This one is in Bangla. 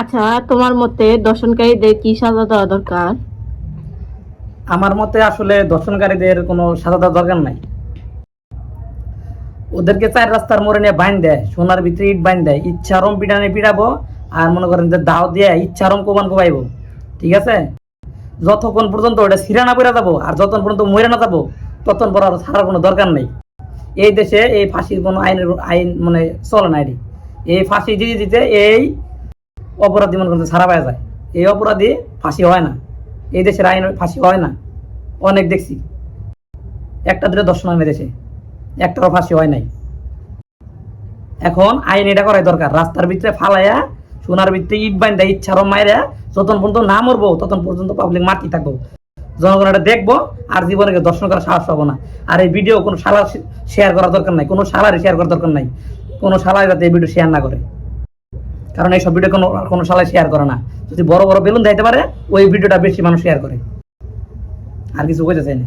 আচ্ছা, তোমার মতে দর্শনকারীদের কি সাজা দেওয়া দরকার? আমার মতে আসলে দর্শনকারীদের কোনো সাজা দেওয়ার দরকার নাই। ওদেরকে চার রাস্তার মোড়ে নিয়ে বাইন দেয়, সোনার ভিতরে ইট বাইন দেয়, ইচ্ছারম পিটানে পিটাবো। আর মনে করেন যে দাও দিয়ে ইচ্ছারম কোবান কোবাইবো। ঠিক আছে, যতক্ষণ পর্যন্ত ওটা সিরা না পড়ে যাবো আর যতক্ষণ পর্যন্ত মরে না যাবো ততক্ষণ পর আর ছাড়ার কোনো দরকার নেই। এই দেশে এই ফাঁসির কোনো আইন মানে চলে না। এটি এই ফাঁসি দিতে দিতে এই অপরাধী মনে করতে ছাড়া পাওয়া যায়। এই অপরাধী ফাঁসি হয় না, এই দেশের আইন ফাঁসি হয় না। অনেক দেখছি, একটা দুটো দর্শন হয় না দেশে, একটারও ফাঁসি হয় নাই। এখন আইন এটা করাই দরকার, রাস্তার ভিতরে ফালাইয়া সোনার ভিতরে ইট বাইন দেয় ইচ্ছারও মাইরা যতক্ষণ পর্যন্ত না মরবো ততক্ষণ পর্যন্ত পাবলিক মাটি থাকবো, জনগণ এটা দেখবো আর জীবনে দর্শন করার সাহস পাবো না। আর এই ভিডিও কোনো শালা শেয়ার করার দরকার নাই, কোনো শালারই শেয়ার করার দরকার নাই। কোনো শালাই যাতে এই ভিডিও শেয়ার না করে, কারণ এইসব ভিডিও কোনো শালাই শেয়ার করে না। যদি বড় বড় বেলুন দিতে পারে ওই ভিডিওটা বেশি মানুষ শেয়ার করে, আর কিছু বুঝতে চাই না।